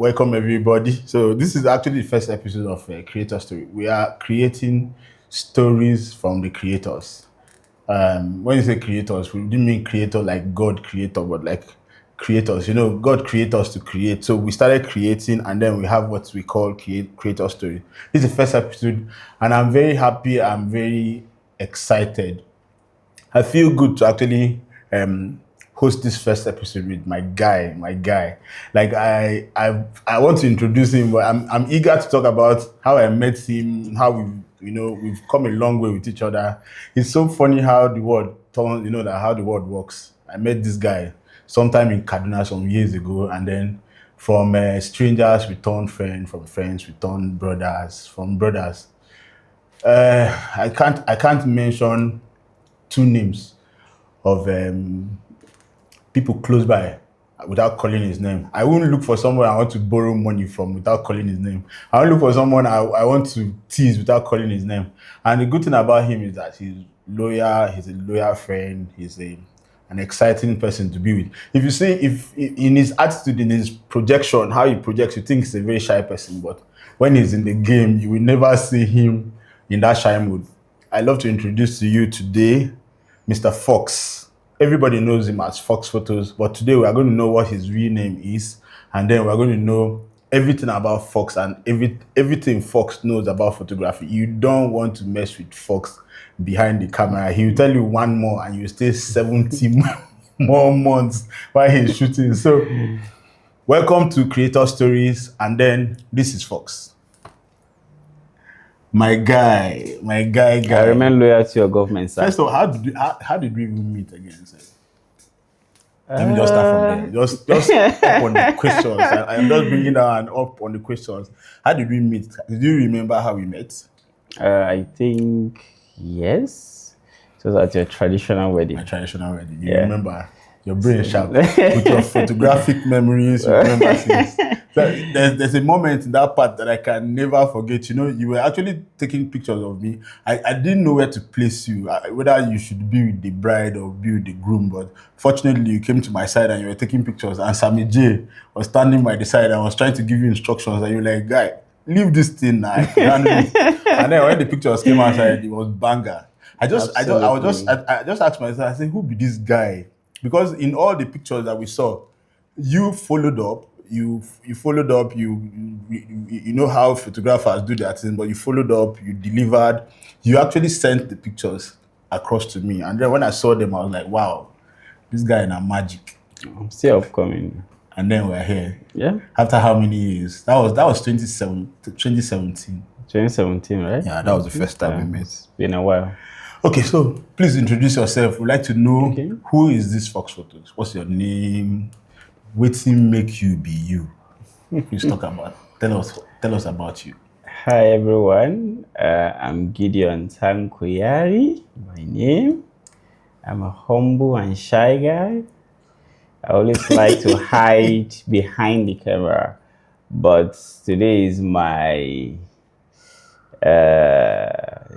Welcome everybody. So this is actually the first episode of Creator Story. We are creating stories from the creators. When you say creators, we didn't mean creator like God creator, but like creators. God created us to create. So we started creating, and then we have what we call creator story. This is the first episode, and I'm very happy. I'm very excited. I feel good to actually host this first episode with my guy. Like I want to introduce him, but I'm eager to talk about how I met him, how we've come a long way with each other. It's so funny how the world turns, that how the world works. I met this guy sometime in Kaduna some years ago, and then from strangers we turned friends, from friends we turned brothers, from brothers. I can't mention two names of people close by without calling his name. I won't look for someone I want to borrow money from without calling his name. I won't look for someone I want to tease without calling his name. And the good thing about him is that he's loyal, he's a loyal friend, an exciting person to be with. If you see, if in his attitude, in his projection, how he projects, you think he's a very shy person, but when he's in the game, you will never see him in that shy mood. I love to introduce to you today Mr. Fox. Everybody knows him as Fox Photos, but today we are going to know what his real name is, and then we are going to know everything about Fox and everything Fox knows about photography. You don't want to mess with Fox behind the camera. He will tell you one more and you stay 70 more months while he's shooting. So welcome to Creator Stories, and then this is Fox. My guy. I remain loyal to your government, sir. First of all, how did we even meet again, sir? Let me just start from there. Just up on the questions. I'm just bringing down up on the questions. How did we meet? Do you remember how we met? I think yes. It was at your traditional wedding. My traditional wedding. You remember? Your brain sharp. With your photographic memories, you remember things. So there's a moment in that part that I can never forget. You were actually taking pictures of me. I didn't know where to place you, whether you should be with the bride or be with the groom. But fortunately, you came to my side and you were taking pictures. And Sammy J was standing by the side and was trying to give you instructions. And you were like, guy, leave this thing now. And then when the pictures came outside, it was banger. I just asked myself, I said, who be this guy? Because in all the pictures that we saw, you followed up. You followed up. You know how photographers do their thing, but you followed up. You delivered. You actually sent the pictures across to me, and then when I saw them, I was like, "Wow, this guy in a magic." I'm still upcoming. And then we're here. Yeah. After how many years? That was 2017. 2017, right? Yeah, that was the first time we met. It's been a while. Okay, so please introduce yourself. We'd like to know who is this Fox Photos? What's your name? Wetin make you be you? Please talk about. Tell us about you. Hi everyone. I'm Gideon Tanko my name. I'm a humble and shy guy. I always like to hide behind the camera, but today is my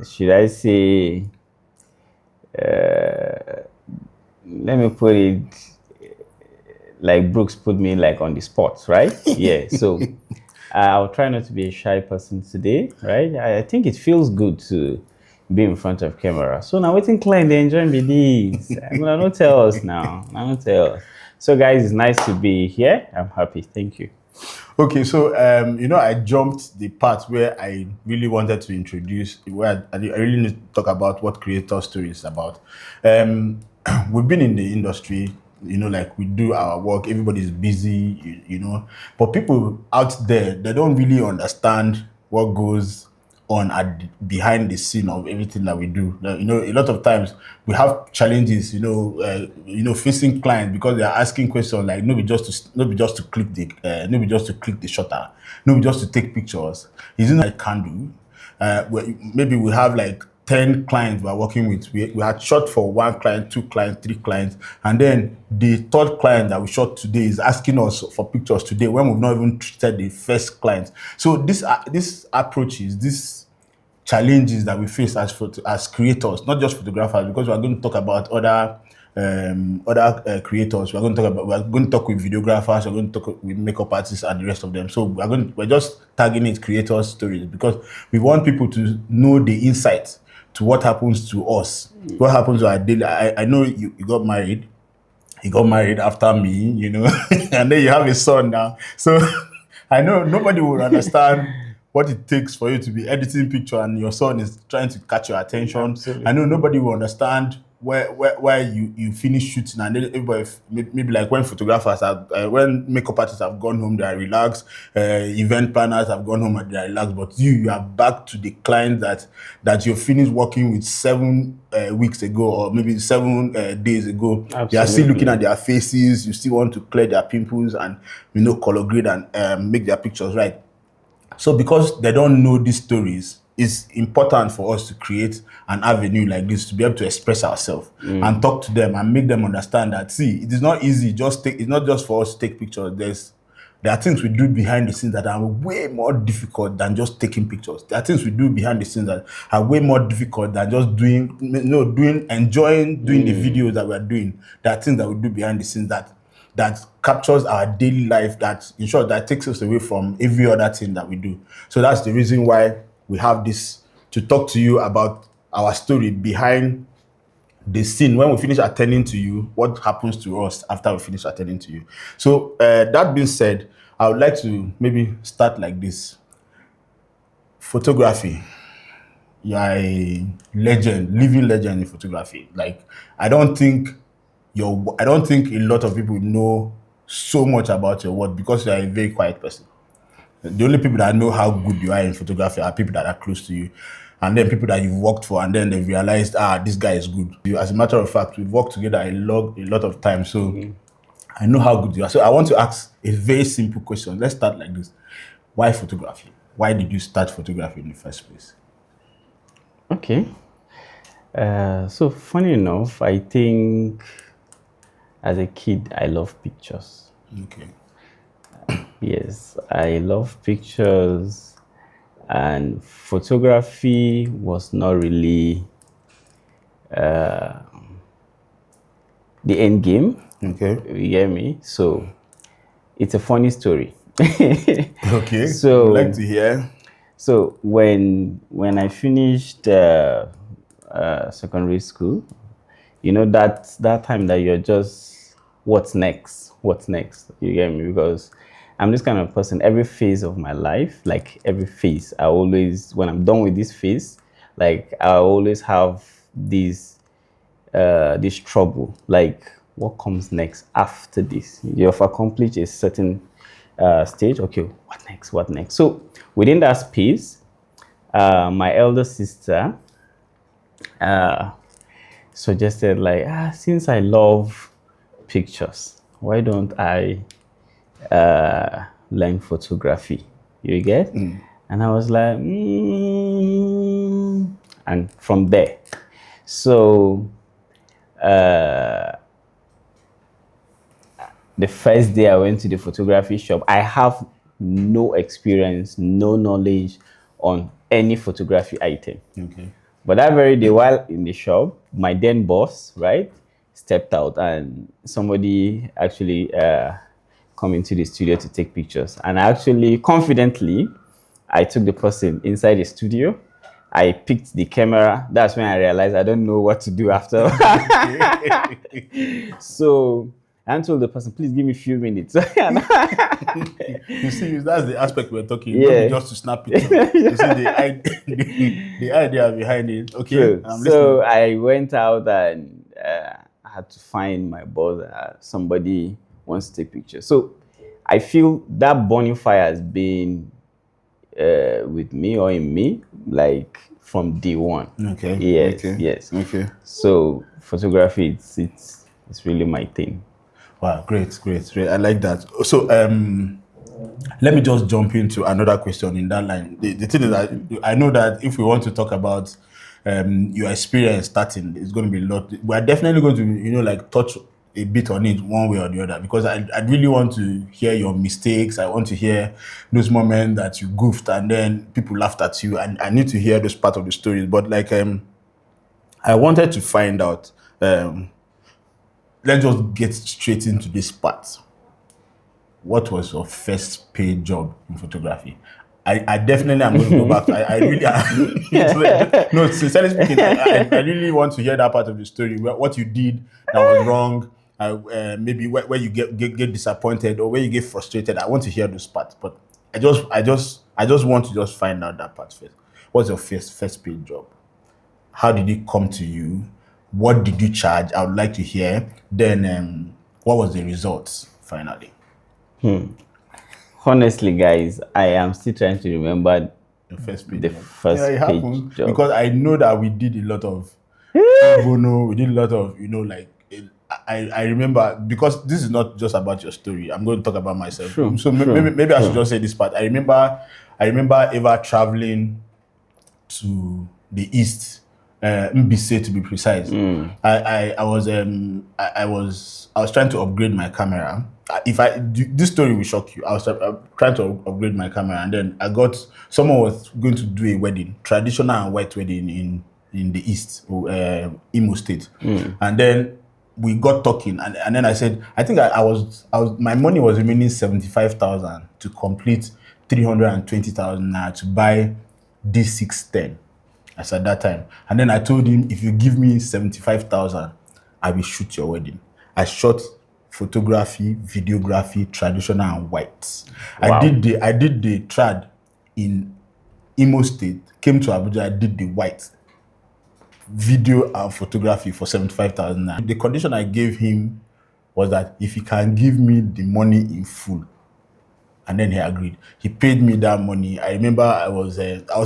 should I say let me put it like Brooks put me like on the spot, right? Yeah. So I'll try not to be a shy person today, right? I think it feels good to be in front of camera. So now waiting client they enjoy me this. I'm gonna not tell us now. I'm not tell us. So guys, it's nice to be here. I'm happy. Thank you. Okay, so I jumped the part where I really wanted to introduce, where I really need to talk about what Creator Story is about. We've been in the industry, like we do our work, everybody's busy, but people out there, they don't really understand what goes on behind the scene of everything that we do. A lot of times we have challenges, facing clients because they are asking questions like, no be just to click the shutter, no be just to take pictures. Isn't that I can do? Maybe we have like 10 clients we're working with. We had shot for one client, two clients, three clients, and then the third client that we shot today is asking us for pictures today when we've not even treated the first client. So this approaches, these challenges that we face as creators, not just photographers, because we are going to talk about other other creators. We're going to talk with videographers. We're going to talk with makeup artists and the rest of them. So we're just tagging it creators stories because we want people to know the insight to what happens to us, what happens to our daily. I know you got married. He got married after me, and then you have a son now. So I know nobody will understand what it takes for you to be editing picture and your son is trying to catch your attention. Absolutely. I know nobody will understand where you finish shooting and then everybody maybe like when photographers have when makeup artists have gone home they are relaxed, event planners have gone home and they are relaxed, but you are back to the client that you finished working with 7 weeks ago or maybe 7 days ago. They are still looking Absolutely. at their faces. You still want to clear their pimples and color grade and make their pictures right. So because they don't know these stories, it's important for us to create an avenue like this to be able to express ourselves and talk to them and make them understand that see, it is not easy. It's not just for us to take pictures. There are things we do behind the scenes that are way more difficult than just taking pictures. There are things we do behind the scenes that are way more difficult than just enjoying doing the videos that we're doing. There are things that we do behind the scenes that captures our daily life, that in short, that takes us away from every other thing that we do. So that's the reason why we have this to talk to you about our story behind the scene. When we finish attending to you, what happens to us after we finish attending to you. So that being said, I would like to maybe start like this. Photography. You're a legend, living legend in photography. Like I don't think a lot of people know so much about your work because you are a very quiet person. The only people that know how good you are in photography are people that are close to you. And then people that you've worked for, and then they've realized, this guy is good. As a matter of fact, we've worked together a lot of times. So I know how good you are. So I want to ask a very simple question. Let's start like this. Why photography? Why did you start photography in the first place? Okay. So funny enough, I think as a kid, I love pictures. Okay. Yes, I love pictures, and photography was not really the end game. Okay. You get me? So it's a funny story. Okay. So I'd like to hear. So when I finished secondary school, that time that you're just what's next, you get me? Because I'm this kind of person. Every phase of my life, like every phase, I always when I'm done with this phase, like I always have this trouble, like what comes next after this. You've accomplished a certain stage. Okay, what next? So within that space, my elder sister suggested like, since I love pictures, why don't I learn photography? You get? And I was like, and from there, so the first day I went to the photography shop, I have no experience, no knowledge on any photography item. Okay. But that very day, while in the shop, my then boss, right, stepped out and somebody actually come into the studio to take pictures. And actually, confidently, I took the person inside the studio. I picked the camera. That's when I realized I don't know what to do after. So I told the person, please give me a few minutes. You see, that's the aspect we're talking. Yeah. Not just to snap it. You see the idea behind it. Okay. True. I'm So listening. I went out and I had to find my boss. Somebody wants to take pictures. So I feel that burning fire has been with me or in me, like from day one. Okay. Yes. Okay. Yes. Okay. So photography, it's really my thing. Wow, great. I like that. So let me just jump into another question in that line. The thing is that I know that if we want to talk about your experience starting, it's going to be a lot. We're definitely going to, like touch a bit on it one way or the other because I really want to hear your mistakes. I want to hear those moments that you goofed and then people laughed at you. And I need to hear those part of the stories. But like I wanted to find out let's just get straight into this part. What was your first paid job in photography? I definitely am going to go back to. I really no. Sincerely speaking, I really want to hear that part of the story. What you did that was wrong. Maybe where you get disappointed or where you get frustrated. I want to hear those parts, but I just want to just find out that part first. What's your first paid job? How did it come to you? What did you charge? I would like to hear. Then, what was the results finally? Honestly, guys, I am still trying to remember The first paid the job. first It paid happens job. because I know that we did a lot of bono. We did a lot of like. I remember because this is not just about your story. I'm going to talk about myself. True, So true, maybe I should true. just say this part. I remember ever traveling to the east, Mbise to be precise. I was trying to upgrade my camera. This story will shock you. I was trying to upgrade my camera, and then someone was going to do a wedding, traditional and white wedding in the east, Imo State, and then we got talking, and then I said, I think my money was remaining 75,000 to complete 320,000 naira to buy D610 as at that time. And then I told him, if you give me 75,000, I will shoot your wedding. I shot photography, videography, traditional and white. Wow. I did the trad in Imo State, came to Abuja, I did the white video and photography for 75,000 naira. The condition I gave him was that if he can give me the money in full, and then he agreed. He paid me that money. I remember I was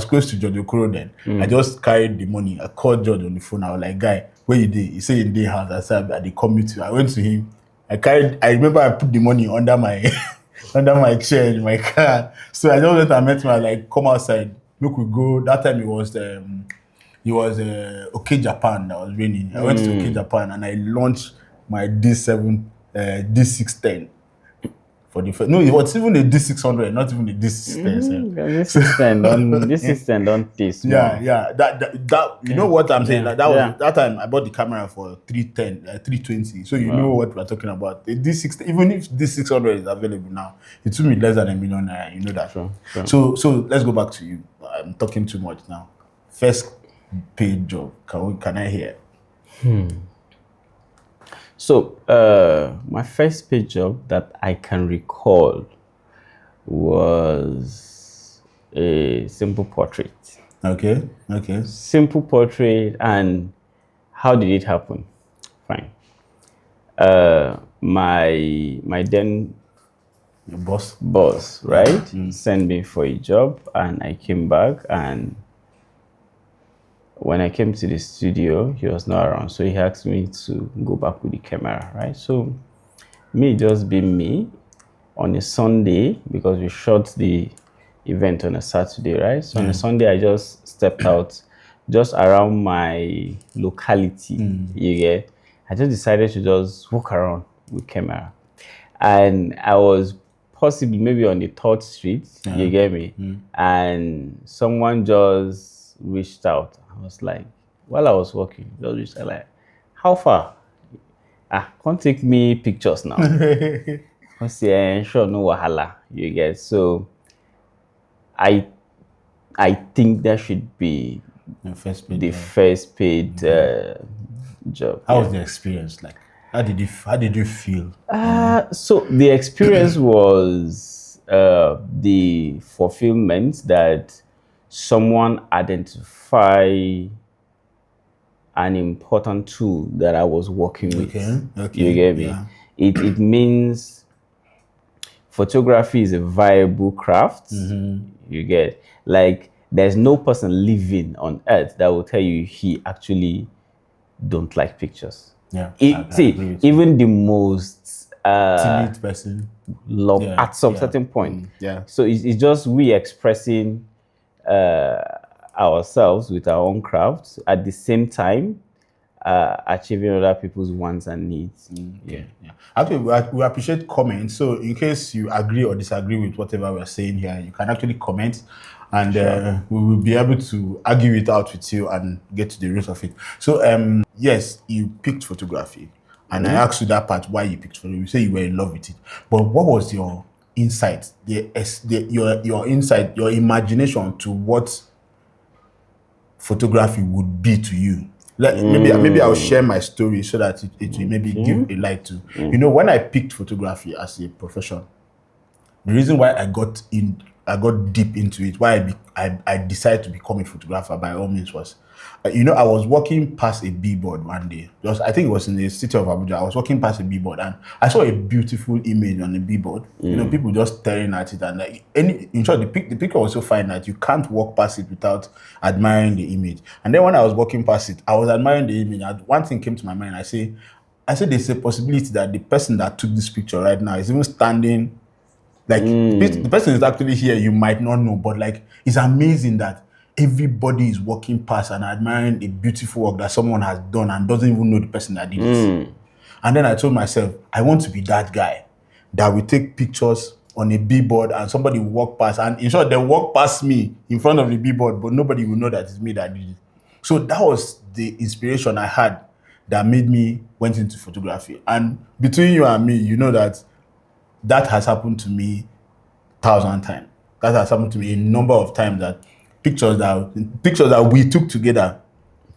close to George Okoro then. I just carried the money. I called George on the phone. I was like, guy, where you did? He said in the house. I said, they call me to. I went to him. I remember I put the money under my under my chair in my car. So I just went and met him. I was like, come outside. Look, we go. That time it was OK Japan that was raining. I went to OK Japan and I launched my D7 D610. For the first, no, it was even a D600, not even a D610. This system don't taste. Yeah. That you know what I'm saying? Like, was that time I bought the camera for 310, 320. So you know what we're talking about. The D6, even if D600 is available now, it took me less than $1 million. You know that. Sure. So let's go back to you. I'm talking too much now. First paid job. Can I hear? So, my first paid job that I can recall was a simple portrait. Okay. Simple portrait, and how did it happen? Fine. My then Your boss, right, sent me for a job, and I came back, and when I came to the studio, he was not around. So he asked me to go back with the camera, right? So me just being me on a Sunday, because we shot the event on a Saturday, right? So on a Sunday, I just stepped out just around my locality, you get. I just decided to just walk around with camera. And I was possibly maybe on the 3rd Street, you get me? And someone just reached out. I was like, while I was walking, just reached out like, how far? Can't take me pictures now. I say, sure, no wahala, you get. So I think that should be the first paid job. How was the experience like? How did you feel? So the experience was the fulfillment that someone identify an important tool that I was working with. Okay. You get me? Yeah. It means photography is a viable craft. You get, like, there's no person living on earth that will tell you he actually don't like pictures. Yeah. Even the most timid person love at some certain point. Yeah. So it's just we expressing ourselves with our own craft at the same time achieving other people's wants and needs. Yeah. Actually, we appreciate comments. So in case you agree or disagree with whatever we're saying here, you can actually comment, and we will be able to argue it out with you and get to the root of it. So yes, you picked photography, And I asked you that part why you picked photography. You say you were in love with it. But what was your insight, your insight, your imagination to what photography would be to you? Maybe I'll share my story so that it will maybe give a light to. When I picked photography as a profession, the reason why I got deep into it, why I decided to become a photographer by all means was, I was walking past a billboard one day. I think it was in the city of Abuja. I was walking past a billboard and I saw a beautiful image on the billboard. People just staring at it, and in short, the picture was so fine that you can't walk past it without admiring the image. And then when I was walking past it, I was admiring the image. And one thing came to my mind. I said there's a possibility that the person that took this picture right now is even standing. Like the person is actually here, you might not know, but like it's amazing that everybody is walking past and admiring a beautiful work that someone has done and doesn't even know the person that did it. And then I told myself, I want to be that guy that will take pictures on a billboard and somebody will walk past, and in short, they walk past me in front of the billboard, but nobody will know that it's me that did it. So that was the inspiration I had that made me went into photography. And between you and me, you know that has happened to me 1,000 times. That has happened to me a number of times, that pictures that we took together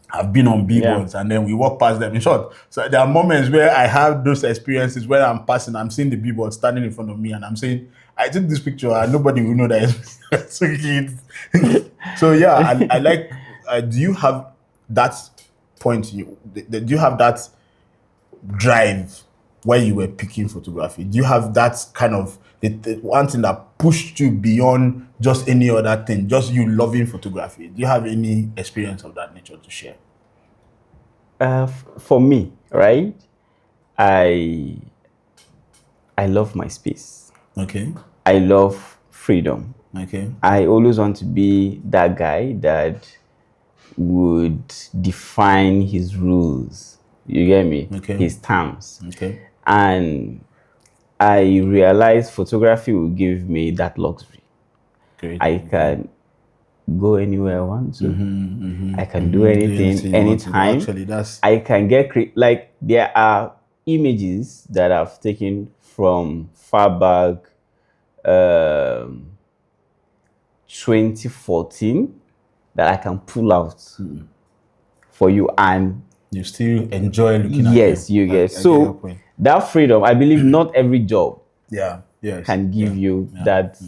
have been on billboards, and then we walk past them. In short, so there are moments where I have those experiences where I'm passing, I'm seeing the billboard standing in front of me, and I'm saying, I took this picture and nobody will know that I took it. So yeah, I like, do you have that point? Do you have that drive where you were picking photography? Do you have that kind of the one thing that pushed you beyond just any other thing, just you loving photography? Do you have any experience of that nature to share? For me, right, I love my space. Okay. I love freedom. Okay. I always want to be that guy that would define his rules. You get me? Okay. His terms. Okay. And I realized photography will give me that luxury. Great. I can go anywhere I want to. I can do anything, anytime. Actually, I can get like there are images that I've taken from far back, 2014, that I can pull out for you, and you still enjoy looking at. Yes, you get. So that freedom, I believe, not every job can give you that.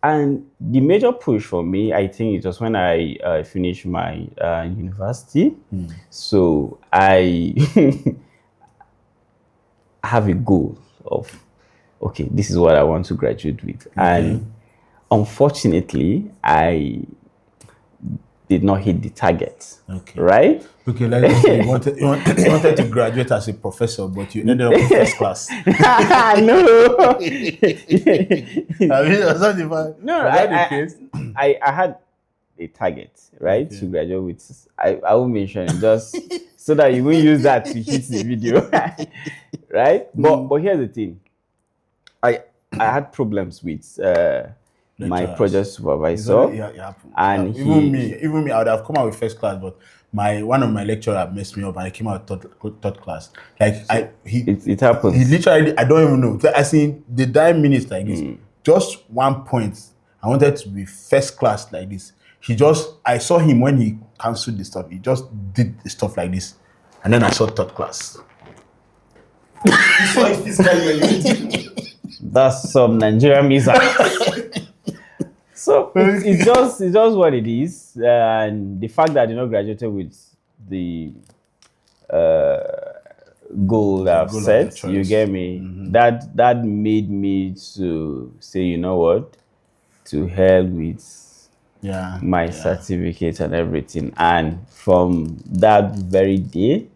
And the major push for me, I think, it was when I finished my university. So I have a goal of, okay, this is what I want to graduate with. And unfortunately, I did not hit the target. Okay. Right? Okay, let's say you wanted to graduate as a professor, but you ended up in first class. No. I had a target, right? To graduate with. I will mention it just so that you won't use that to hit the video. Right? But here's the thing. I had problems with my project supervisor, and even me, I would have come out with first class, but one of my lecturer messed me up, and I came out third class. Like it happens. He literally, I don't even know. I seen the 9 minutes like this. Just 1 point. I wanted to be first class like this. I saw him when he cancelled the stuff. He just did the stuff like this, and then I saw third class. You saw it physically. That's some Nigerian misa. So it's just what it is, and the fact that graduated with the goal that I've set, you get me. That made me to say, you know what, to hell with my certificate and everything. And from that very day,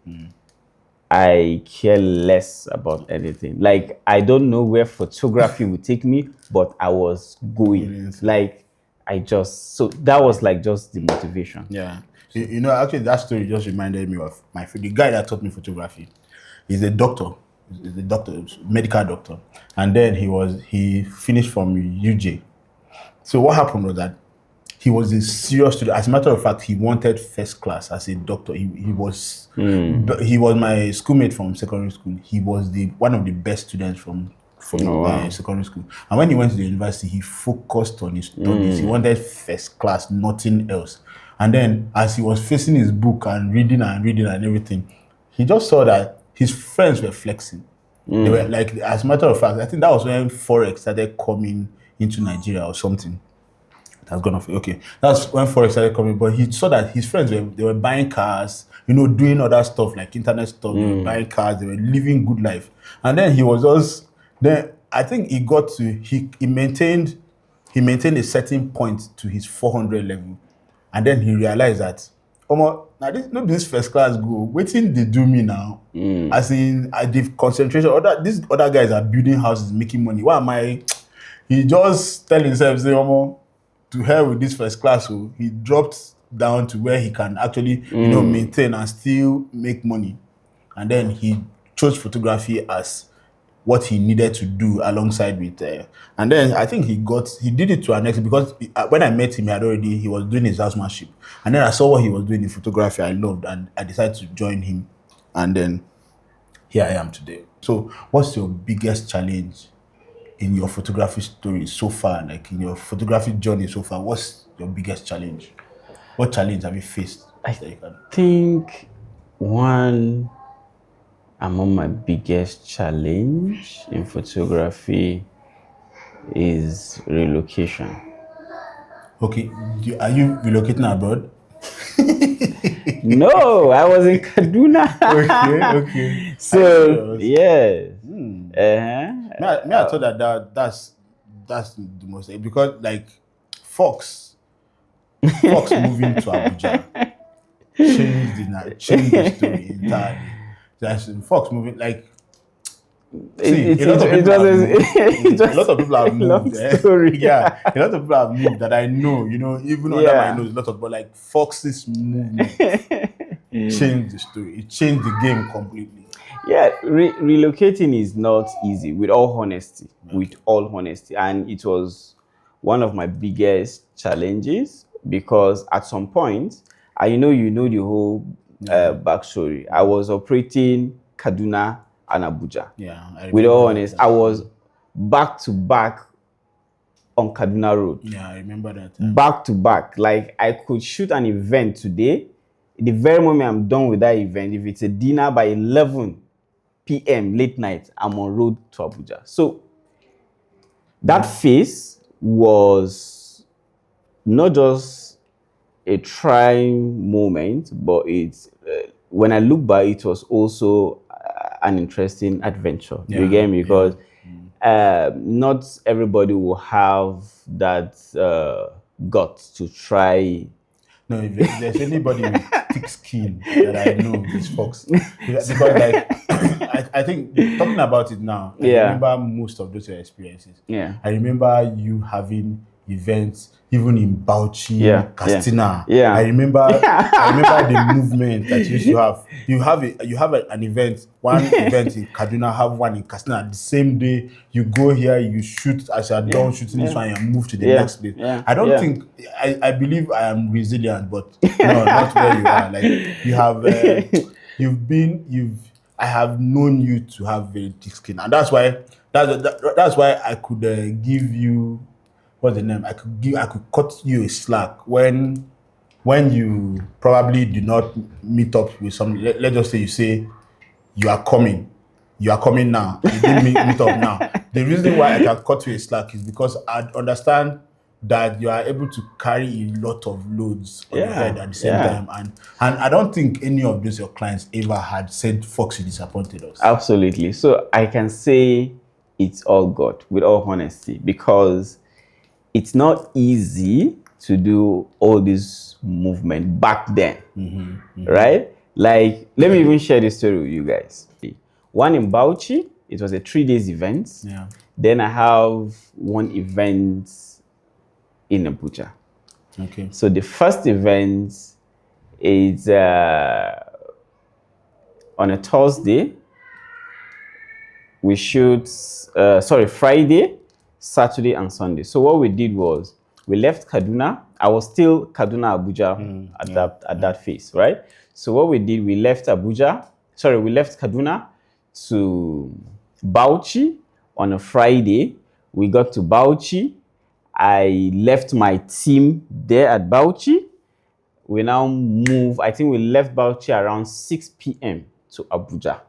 I care less about anything. Like, I don't know where photography would take me, but I was going. Like, so that was like just the motivation. Yeah. Actually, that story just reminded me of the guy that taught me photography. He's a doctor. He's a doctor, medical doctor. And then he finished from UJ. So what happened was that he was a serious student. As a matter of fact, he wanted first class as a doctor. He was my schoolmate from secondary school. He was the one of the best students from Oh, wow. secondary school. And when he went to the university, he focused on his studies. He wanted first class, nothing else. And then as he was facing his book and reading and everything, he just saw that his friends were flexing. They were like, as a matter of fact, I think that was when Forex started coming into Nigeria or something. That's gone off. Okay, that's when Forex started coming. But he saw that his friends were buying cars, doing other stuff like internet stuff. They were buying cars. They were living good life. And then he was just then. I think he got to he maintained a certain point to his 400 level, and then he realized that, now this first class go. Waiting they do me now. As in, the concentration. These other guys are building houses, making money. Why am I? He just tell himself, say, to hell with this first class. So he dropped down to where he can actually, maintain and still make money. And then he chose photography as what he needed to do alongside with. And then I think he did it to an extent because when I met him, he was doing his housemanship. And then I saw what he was doing in photography. I loved, and I decided to join him. And then here I am today. So what's your biggest challenge in your photography story so far, like in your photography journey so far? What's your biggest challenge? What challenge have you faced? I think one among my biggest challenge in photography is relocation. Okay, are you relocating abroad? No, I was in Kaduna. Okay. So yes. I thought that's the most, because like Fox moving to Abuja changed the story entirely. That's Fox moving, like, see, a lot of people have moved. Yeah, a lot of people have moved that I know. Even under my nose, a lot of, but like Fox's movement changed the story. It changed the game completely. Yeah, relocating is not easy. With all honesty, and it was one of my biggest challenges because at some point, you know the whole backstory. I was operating Kaduna and Abuja. Yeah, with all honesty, I was back to back on Kaduna Road. Yeah, I remember that. Back to back, like I could shoot an event today. The very moment I'm done with that event, if it's a dinner by 11 p.m. late night, I'm on road to Abuja. So that phase was not just a trying moment, but it's when I look back, it was also an interesting adventure. You get me? Because not everybody will have that guts to try. No, if there's anybody with thick skin that I know, it's Fox. Because like I think talking about it now, I remember most of those experiences. Yeah. I remember you having events even in Bauchi, Castina. Yeah. I remember the movement that you used to have. You have an event, one event in Kaduna, have one in Castina. The same day you go here, you shoot, as you're done shooting this one, you move to the next place. Yeah. I don't think I believe I am resilient, but no, not where you are. Like you have I have known you to have very thick skin, and that's why I could give you, what's the name? I could cut you a slack when you probably do not meet up with some. Let's just say you say you are coming now. You didn't meet up now. The reason why I can cut you a slack is because I understand that you are able to carry a lot of loads on your head at the same time, and I don't think any of those your clients ever had said, "Fox, you disappointed us." Absolutely. So I can say it's all God, with all honesty, because it's not easy to do all this movement back then, right? Like, let me even share this story with you guys. One in Bauchi, it was a 3 days event. Yeah. Then I have one event in Abuja. Okay. So the first event is on a Thursday. We shoot, Friday, Saturday, and Sunday. So what we did was we left Kaduna. I was still Kaduna Abuja at that phase, right? So what we did, we left Kaduna to Bauchi on a Friday. We got to Bauchi. I left my team there at Bauchi. We now move. I think we left Bauchi around 6 p.m. to Abuja.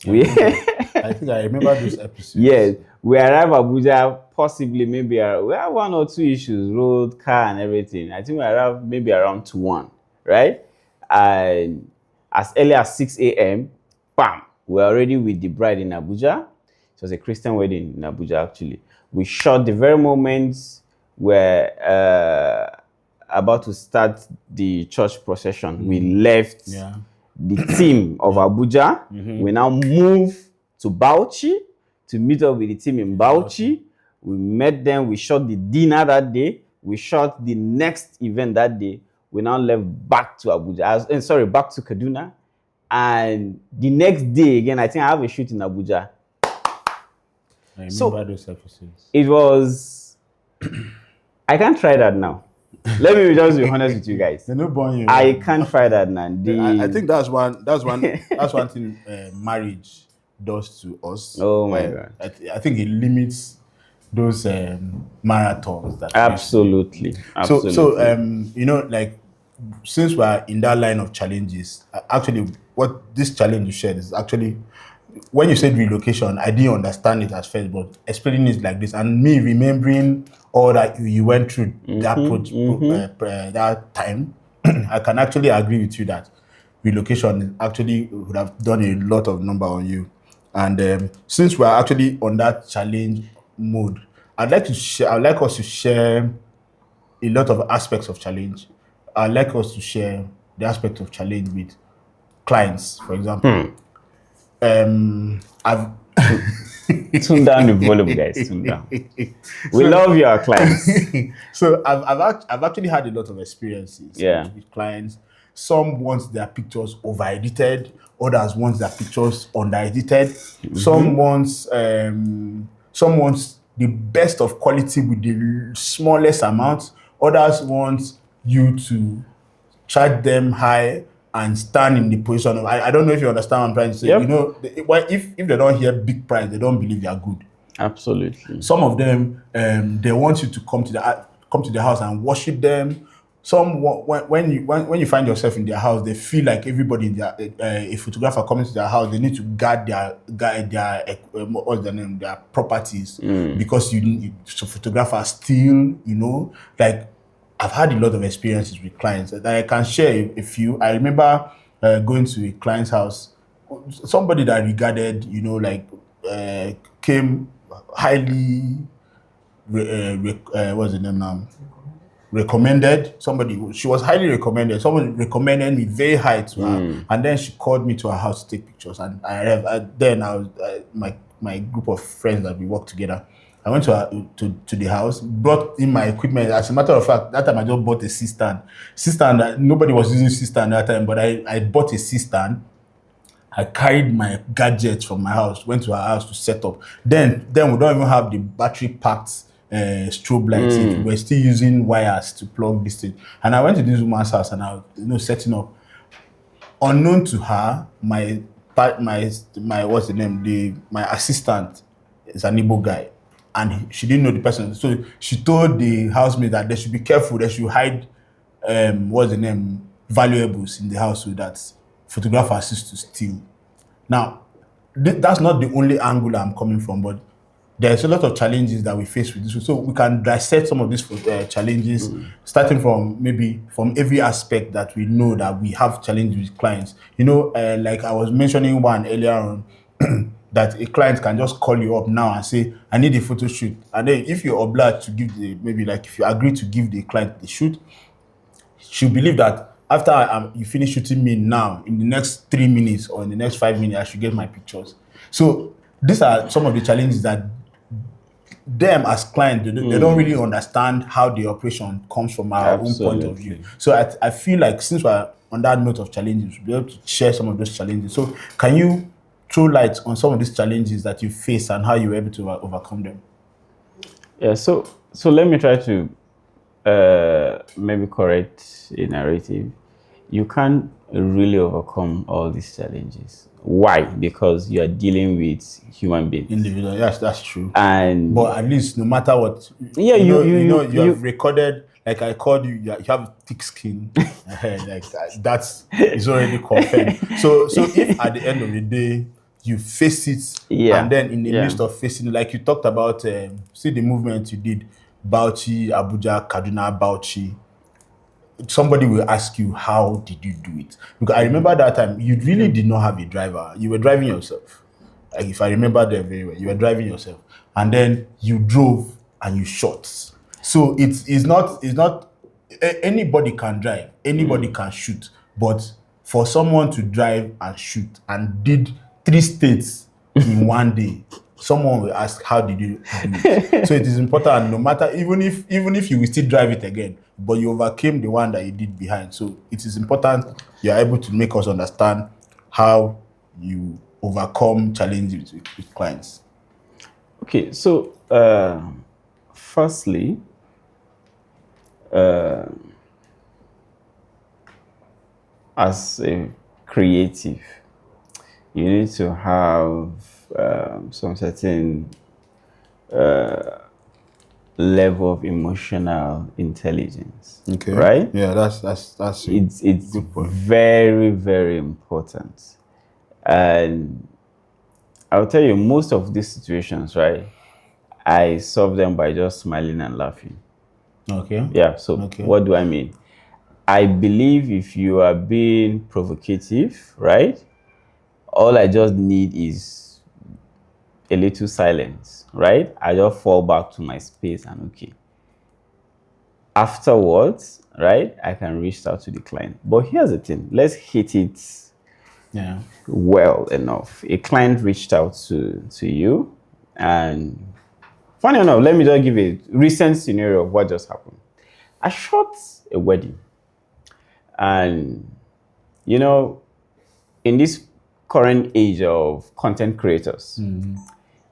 We I think I remember those episodes. yes, we arrived Abuja possibly maybe we have one or two issues, road, car, and everything. I think we arrived maybe around 2-1, right? And as early as 6 a.m., bam, we're already with the bride in Abuja. It was a Christian wedding in Abuja, actually. We shot the very moment we're about to start the church procession. We left the team of Abuja. We now move to Bauchi to meet up with the team in Bauchi. We met them. We shot the dinner that day. We shot the next event that day. We now left back to Abuja. Back to Kaduna. And the next day again, I think I have a shoot in Abuja. I remember those episodes. It was. I can't try that now. Let me just be honest with you guys. They're not born you. I can't try that now. I think that's one thing marriage does to us. Oh my God! I think it limits those marathons. That absolutely. So like since we're in that line of challenges, actually, what this challenge you shared is actually. When you said relocation, I didn't understand it at first, but explaining it like this, and me remembering all that you went through that time, I can actually agree with you that relocation actually would have done a lot of number on you. And since we're actually on that challenge mode, I'd like us to share a lot of aspects of challenge. I'd like us to share the aspect of challenge with clients, for example. I've tune down the volume, guys. Tune down. We love your clients. So I've actually had a lot of experiences with clients. Some want their pictures over edited, others want their pictures under edited. Some wants the best of quality with the smallest amount. Others want you to charge them high and stand in the position of, I don't know if you understand what I'm trying to say. If they don't hear big price, they don't believe you are good. Absolutely. Some of them, they want you to come to the house and worship them. Some when you find yourself in their house, they feel like everybody in a photographer coming to their house, they need to guard their properties because you need to photographer still, like. I've had a lot of experiences with clients that I can share a few. I remember going to a client's house. Somebody that I regarded, came highly, what's the name now? Recommended. She was highly recommended. Someone recommended me very high to her. And then she called me to her house to take pictures. And my group of friends that we worked together, I went to the house, brought in my equipment. As a matter of fact, that time I just bought a C-stand. C-stand, nobody was using C-stand that time, but I bought a C-stand. I carried my gadgets from my house, went to her house to set up. Then we don't even have the battery-packed strobe lights. We're still using wires to plug this thing. And I went to this woman's house and I was setting up. Unknown to her, my what's the name? My assistant is an Igbo guy. And she didn't know the person. So she told the housemaid that they should be careful, they should hide valuables in the house so that photographers used to steal. Now, that's not the only angle I'm coming from, but there's a lot of challenges that we face with this. So we can dissect some of these challenges, starting from every aspect that we know that we have challenges with clients. Like I was mentioning one earlier on, that a client can just call you up now and say, I need a photo shoot. And then if you're obliged to give if you agree to give the client the shoot, she'll believe that after you finish shooting me now, in the next 3 minutes or in the next 5 minutes, I should get my pictures. So these are some of the challenges that them as clients, they don't really understand how the operation comes from our own point of view. So I feel like since we're on that note of challenges, we'll be able to share some of those challenges. So can you throw light on some of these challenges that you face and how you were able to overcome them? Yeah, so let me try to maybe correct a narrative, you can't really overcome all these challenges. Why? Because you are dealing with human beings. Individual. Yes, that's true. And But at least, no matter what, yeah, you have recorded. Like I called you, you have thick skin. Like that's is already confirmed. So if at the end of the day you face it, yeah, and then in the yeah. midst of facing it, like you talked about, see the movement you did, Bauchi, Abuja, Kaduna, Bauchi. Somebody will ask you, how did you do it? Because I remember that time you really did not have a driver. You were driving yourself. Like if I remember that very well, you were driving yourself, and then you drove and you shot. So it's not anybody can drive, anybody can shoot, but for someone to drive and shoot and did 3 states in one day, someone will ask, how did you do it? So it is important, no matter, even if you will still drive it again, but you overcame the one that you did behind. So it is important you are able to make us understand how you overcome challenges with clients. Okay, so firstly, as a creative, you need to have some certain level of emotional intelligence. Okay. Right? Yeah, that's It's good point. very, very important. And I'll tell you, most of these situations, right, I solve them by just smiling and laughing. Okay. Yeah, so Okay. what do I mean? I believe if you are being provocative, right, all I just need is a little silence, right? I just fall back to my space and okay. Afterwards, right, I can reach out to the client. But here's the thing, let's hit it Yeah. well enough. A client reached out to you, and funny enough, let me just give a recent scenario of what just happened. I shot a wedding, and you know, in this current age of content creators,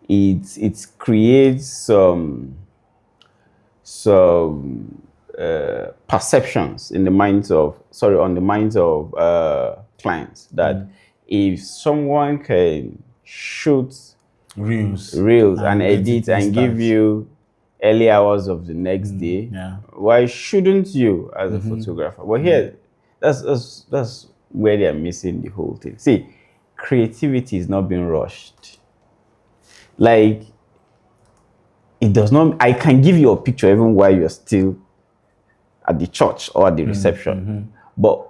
it creates some perceptions in the minds of on the minds of clients that if someone can shoot Reels and get it edit and give instant. you early hours of the next day, Yeah. why shouldn't you as a photographer? Well, here, that's where they're missing the whole thing. See, creativity is not being rushed. Like, it does not, I can give you a picture even while you're still at the church or at the reception. But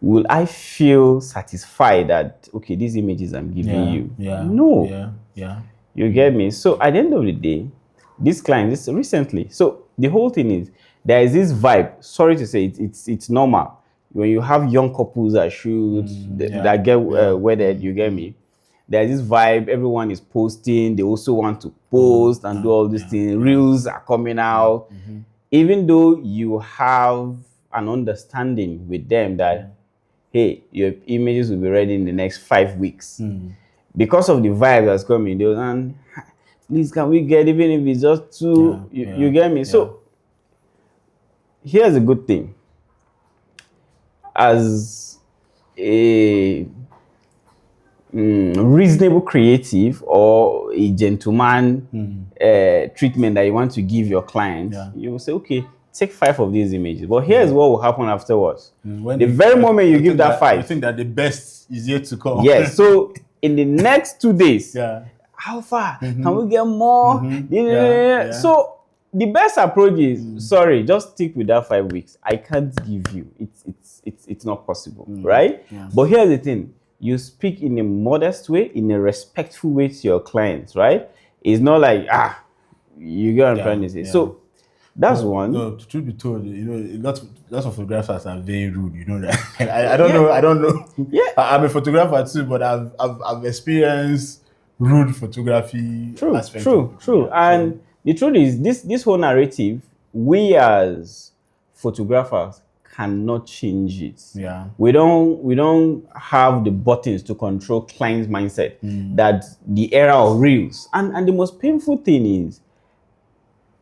will I feel satisfied that, okay, these images I'm giving you? Yeah. No. Yeah. You get me? So at the end of the day, this client, this recently, so the whole thing is, there is this vibe. Sorry to say, it's normal. When you have young couples that shoot, that get wedded, you get me? There's this vibe, everyone is posting, they also want to post and do all these things. Reels are coming out. Even though you have an understanding with them that, hey, your images will be ready in the next 5 weeks. Because of the vibe that's coming, they will, please, can we get, even if it's just two, you get me? So here's a good thing. As a reasonable creative or a gentleman treatment that you want to give your client, you will say, okay, take 5 of these images. But here's what will happen afterwards. The very moment you give that 5, you think that the best is yet to come. yes. So in the next 2 days, how far can we get more? So the best approach is, sorry, just stick with that 5 weeks. I can't give you. It's not possible, right? But here's the thing: you speak in a modest way, in a respectful way to your clients, right? It's not like you get what I'm trying to say. So that's one. No, truth be told, lots of photographers are very rude. You know that. I don't know. Yeah. I'm a photographer too, but I've experienced rude photography. True. And the truth is, this whole narrative, we as photographers cannot change it. Yeah. We don't have the buttons to control clients' mindset. That the era of reels, and the most painful thing is,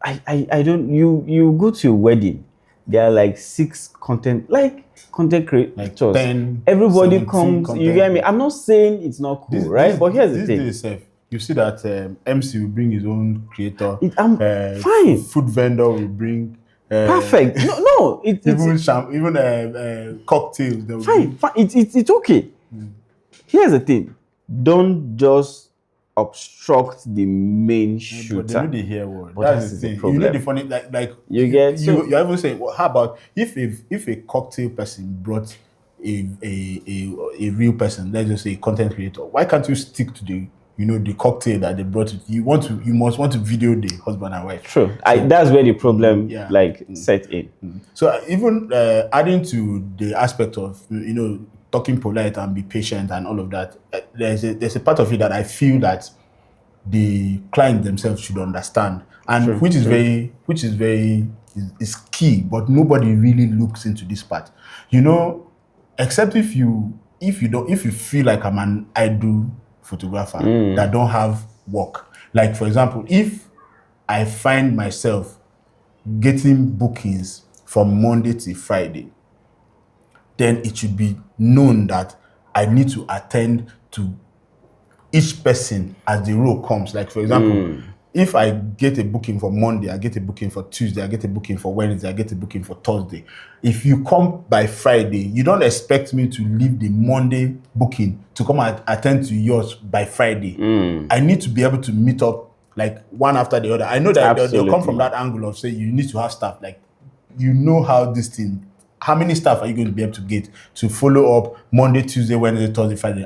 I don't, you go to a wedding, there are like 6 content Like creators. 10, Everybody 17 comes, you get me? I'm not saying it's not cool, right? But here's the This thing. day sef, you see that MC will bring his own creator, I'm fine. food vendor will bring Perfect. No, even cocktails they will fine, bring. fine. It's okay. Here's the thing. Don't just obstruct the main But shooter. they know they hear word. But That's that's the the thing. problem. You know the funny like You get so you're even saying, well, how about if a cocktail person brought a real person, let's just say a content creator, why can't you stick to the cocktail that they brought it? You must want to video the husband and wife. true. That's where the problem yeah. set in. So even adding to the aspect of talking polite and be patient and all of that, there's a part of it that I feel that the client themselves should understand, and True, which is very is key, but nobody really looks into this part. Except if you feel like I'm an idle photographer that don't have work. Like for example, if I find myself getting bookings from Monday to Friday, then it should be known that I need to attend to each person as the role comes. Like for example, if I get a booking for Monday, I get a booking for Tuesday, I get a booking for Wednesday, I get a booking for Thursday. If you come by Friday, you don't expect me to leave the Monday booking to come and attend to yours by Friday. I need to be able to meet up like one after the other. I know that they'll come from that angle of say you need to have staff. Like how this thing. How many staff are you going to be able to get to follow up Monday, Tuesday, Wednesday, Thursday, Friday,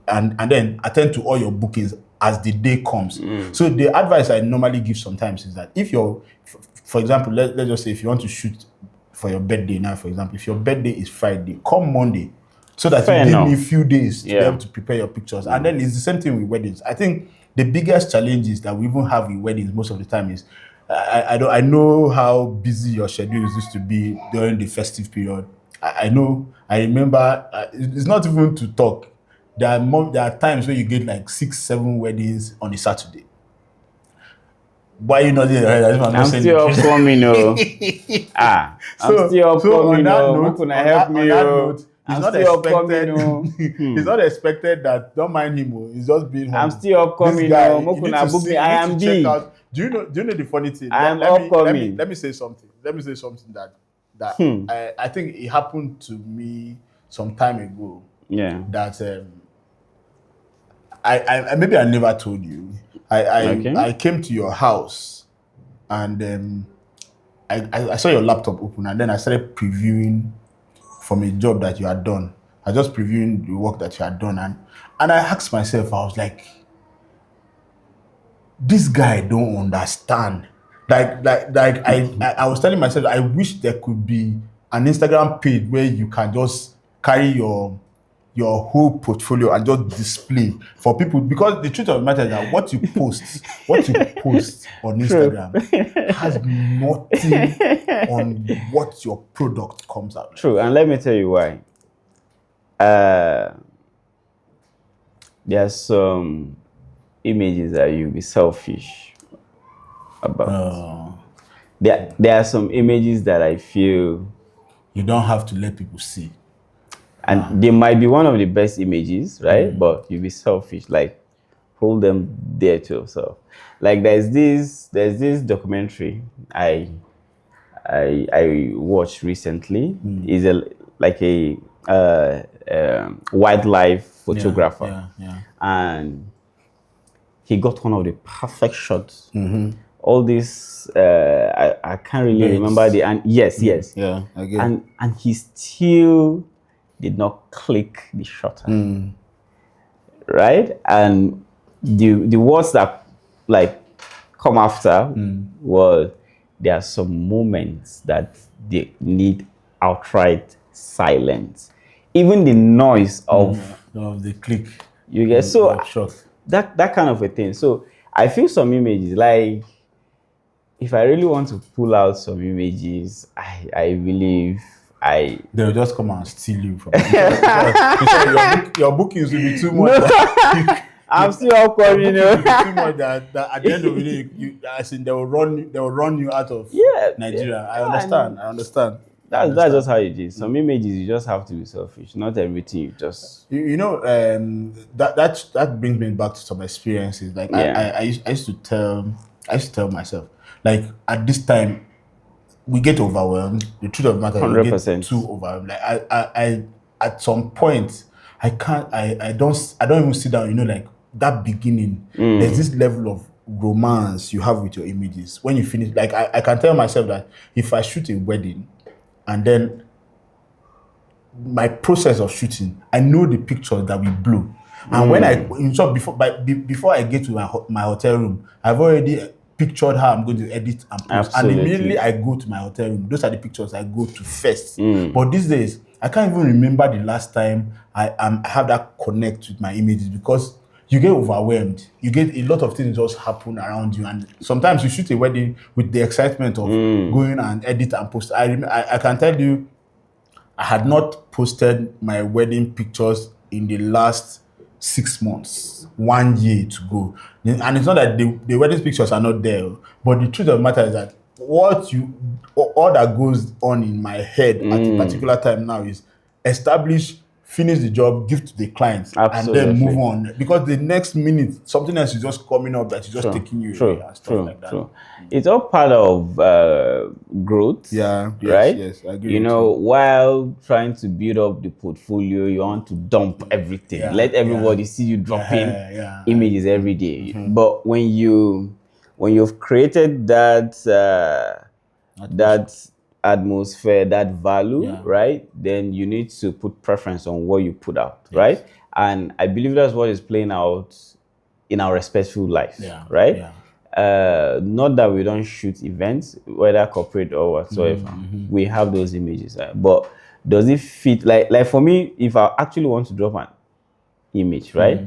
and then attend to all your bookings as the day comes? So the advice I normally give sometimes is that if for example, let's just say if you want to shoot for your birthday now, for example, if your birthday is Friday, come Monday, so that you give me a few days to be able to prepare your pictures. And then it's the same thing with weddings. I think the biggest challenges that we even have with weddings most of the time is I know how busy your schedules used to be during the festive period. I know. I remember. It's not even to talk. There are times where you get like 6, 7 weddings on a Saturday. Why you not there? I'm still upcoming, no. I'm still upcoming, no. Can I help me? It's not expected. It's not expected that. Don't mind him. He's just being. I'm still upcoming, no. Book me. I am big. Do you know the funny thing? I'm upcoming. Let me say something. That I think it happened to me some time ago. Yeah. That I maybe I never told you. I came to your house, and I saw your laptop open, and then I started previewing from a job that you had done. I just previewing the work that you had done, and I asked myself, I was like, this guy don't understand. I was telling myself, I wish there could be an Instagram page where you can just carry your whole portfolio and just display for people, because the truth of the matter is that what you post on Instagram has nothing on what your product comes out. True, and let me tell you why. There's some images that you'll be selfish about. There are some images that I feel you don't have to let people see. And they might be one of the best images, right? But you'll be selfish, like hold them there to yourself. Like there's this documentary I watched recently. Is a wildlife photographer, and he got one of the perfect shots. All this I can't really remember the yes, yeah, I get it. And he still did not click the shutter, right? And the words that like come after was there are some moments that they need outright silence, even the noise of the click. You get so that kind of a thing. So I feel some images like if I really want to pull out some images, I believe. They'll just come and steal you from your bookings will be too much. I'm still awkward, you know. It's too much that at the end of the day, as in they will run you out of Yeah, Nigeria. I yeah, understand. and I understand. I that's just understand. how it is. Some images you just have to be selfish. Not everything you just You know, that brings me back to some experiences. Like yeah, I used to tell myself, like at this time we get overwhelmed. The truth of the matter, is we get 100%. too overwhelmed. Like I at some point I can't I don't even sit down. You know, like that beginning. There's this level of romance you have with your images when you finish. Like I can tell myself that if I shoot a wedding and then my process of shooting, I know the pictures that we blew. And when in short, before I get to my hotel room, I've already pictured how I'm going to edit and post. And immediately Absolutely. I go to my hotel room. Those are the pictures I go to first. But these days, I can't even remember the last time I have that connect with my images because you get overwhelmed. You get a lot of things just happen around you, and sometimes you shoot a wedding with the excitement of going and edit and post. I can tell you I had not posted my wedding pictures in the last 6 months, 1 year to go. And it's not that the wedding pictures are not there, but the truth of the matter is that all that goes on in my head at a particular time now is establish, finish the job, give to the client, and then move Absolutely. on. Because the next minute, something else is just coming up that is just taking you away and stuff like that. True. It's all part of growth. Yeah, right? yes, I agree You with know, you. while trying to build up the portfolio, you want to dump everything. Yeah, Let everybody yeah. see you dropping Yeah. images every day. But when you've created that atmosphere, that value, Yeah. right? Then you need to put preference on what you put out, right? And I believe that's what is playing out in our respectful life, Yeah. right? Yeah. Not that we don't shoot events, whether corporate or whatsoever. We have those images, but does it fit? Like for me, if I actually want to drop an image, right?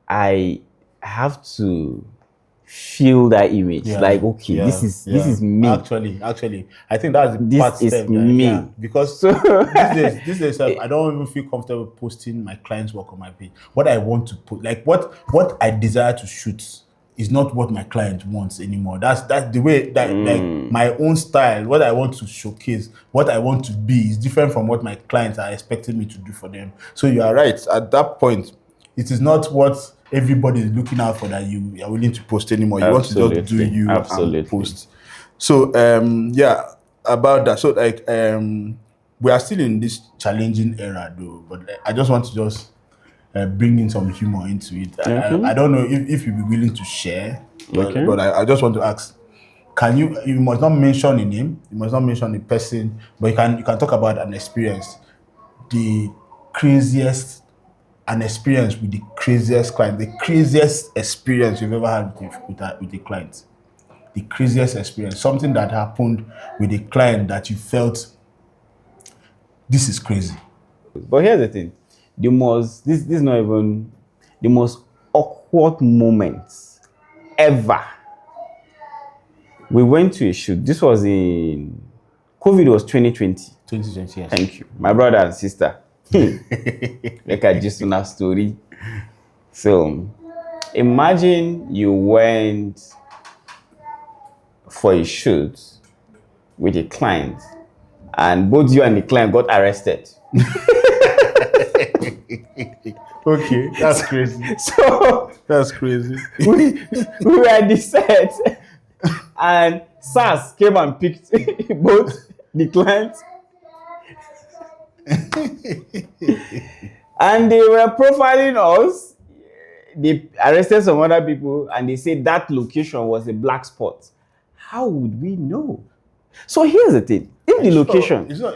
I have to feel that image. Like, okay, this is me. Actually, I think that's the This part is step. me. Yeah, because So these days, I don't even feel comfortable posting my clients' work on my page. What I want to put, like what I desire to shoot, is not what my client wants anymore. That's the way that like my own style, what I want to showcase, what I want to be is different from what my clients are expecting me to do for them. So you are right. At that point, it is not what everybody is looking out for that you are willing to post anymore. You want to just do you and post. So yeah, about that. So like we are still in this challenging era though, but I just want to just bring in some humor into it. I don't know if you'd be willing to share, but I just want to ask. Can you must not mention a name, you must not mention a person, but you can talk about an experience, the craziest an experience with the craziest client, the craziest experience you've ever had with a client, the craziest experience, something that happened with a client that you felt this is crazy. but here's the thing: this is not even the most awkward moments ever. We went to a shoot. This was in COVID was 2020. 2020, yes. Thank you, my brother and sister. Like I just on a story. So imagine you went for a shoot with a client, and both you and the client got arrested. Okay, that's crazy. So That's crazy. we were at the set, and SARS came and picked both the clients, and they were profiling us. They arrested some other people, and they said that location was a black spot. How would we know? So here's the thing: if the location, it's not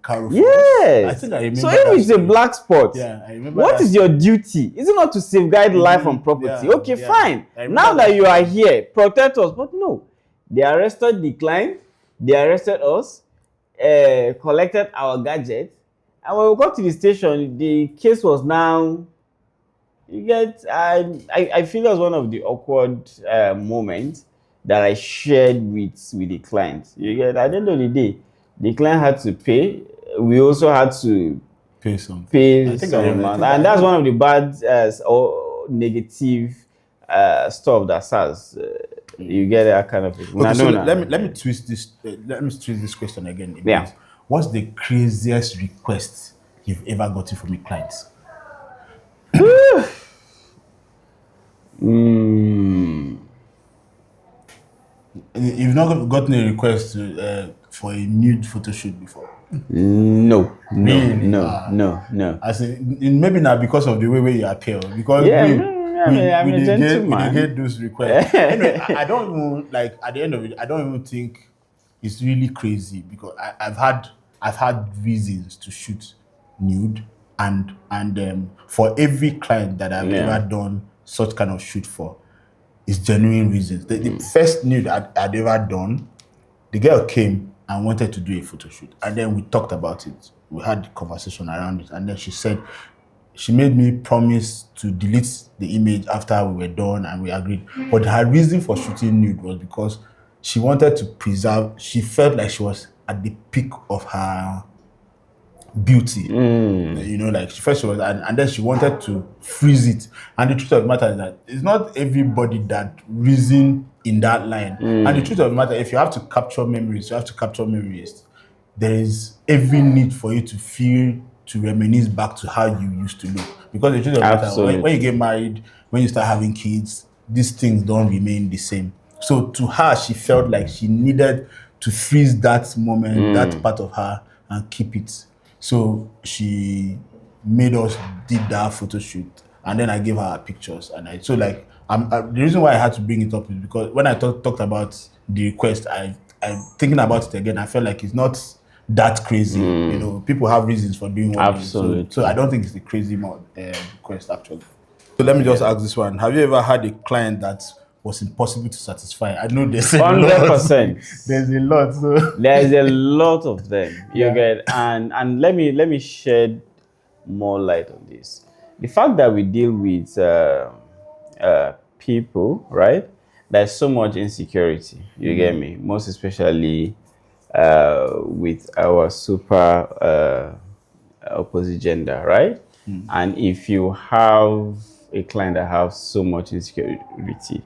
Carrefour. yes, I think I remember. so if that it's a story. black spot, Yeah, I remember. what is your duty? Is it not to safeguard life and property? Yeah, Okay, yeah. fine. I remember Now that that you are here, protect us. But no, they arrested the client, they arrested us, collected our gadgets, and when we got to the station, the case was now. You get, I feel that's one of the awkward moments that I shared with the client. You get, at the end of the day, the client had to pay. We also had to pay some. pay I think some I amount, think and that's one of the bad negative stuff that says you get that kind of thing. Okay, so No. let me twist this. Let me twist this question again a Yeah. bit. What's the craziest request you've ever gotten from a client? You've not gotten a request for a nude photo shoot before. No, Really? no. As maybe not because of the way you appear, because Yeah, I'm a we dey gentleman. get those requests. Anyway, I don't even like at the end of it. I don't even think it's really crazy because I've had reasons to shoot nude and for every client that I've Yeah. ever done such kind of shoot for, it's genuine reasons. The first nude I'd ever done, the girl came and wanted to do a photo shoot. And then we talked about it. We had the conversation around it. And then she made me promise to delete the image after we were done and we agreed. But her reason for shooting nude was because she wanted to preserve, she felt like she was at the peak of her beauty. You know, like first she was, and then she wanted to freeze it. And the truth of the matter is that it's not everybody that reason in that line. And the truth of the matter, if you have to capture memories, you have to capture memories. There is every need for you to feel, to reminisce back to how you used to look. Because the truth of the matter, Absolutely. when you get married, when you start having kids, these things don't remain the same. So to her, she felt like she needed to freeze that moment, that part of her, and keep it. So she made us did that photo shoot, and then I gave her pictures, and the reason why I had to bring it up is because when I talked about the request, I'm thinking about it again. I felt like it's not that crazy. You know, people have reasons for doing what they do. Absolutely. So I don't think it's the crazy request actually. So let me just ask this one: have you ever had a client that was impossible to satisfy? I know there's a lot. 100%. There's a lot. So There's a lot of them. You Yeah. get, and let me shed more light on this. The fact that we deal with people, right? There's so much insecurity. You get me? Most especially with our super opposite gender, right? And if you have a client that has so much insecurity,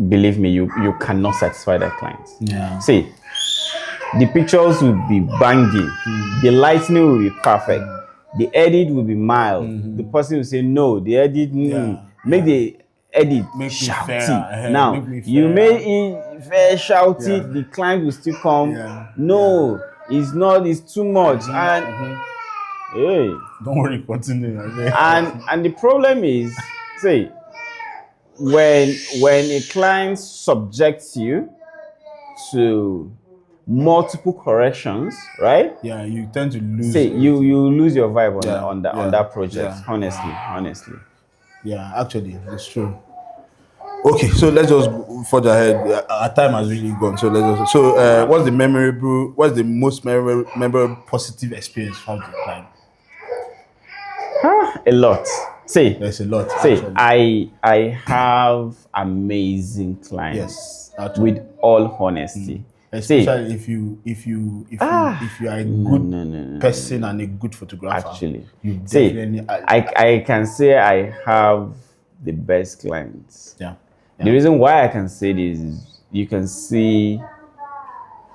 believe me, you cannot satisfy that client. Yeah. See, the pictures will be banging, the lighting will be perfect, the edit will be mild. The person will say no, the edit make the edit Make me shouty. fairer, Now make me you fairer. make it very shouty, the client will still come. Yeah. No, it's not. It's too much. And hey, Don't worry, continue. and the problem is, say, when a client subjects you to multiple corrections, right? Yeah, you tend to lose. Say you lose your vibe on Yeah, on that project. yeah. Honestly. Yeah, actually, it's true. Okay, so let's just go further ahead. Our time has really gone, so let's just. So, what's the most memorable positive experience from the client? A lot. See, There's a lot. see, Actually. I have amazing clients. Yes, actually. With all honesty. Especially if you are a good person and a good photographer. Actually, you see, definitely. I can say I have the best clients. Yeah. The reason why I can say this is you can see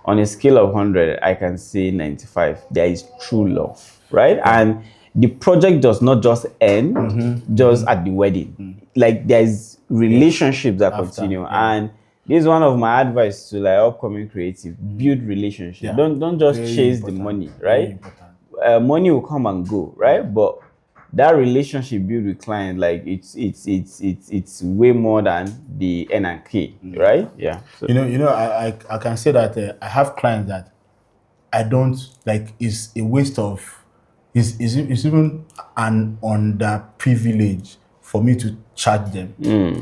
on a scale of 100, I can see 95. There is true love, right? And the project does not just end just at the wedding. Like there's relationships that continue. And this is one of my advice to like upcoming creative: build relationship. Yeah. Don't just Very chase important. the money, Very right? important. Money will come and go, right? But that relationship built with client, like it's way more than the N and K, right? Yeah. So, I can say that I have clients that I don't like. Is a waste of. Is even an underprivilege for me to charge them.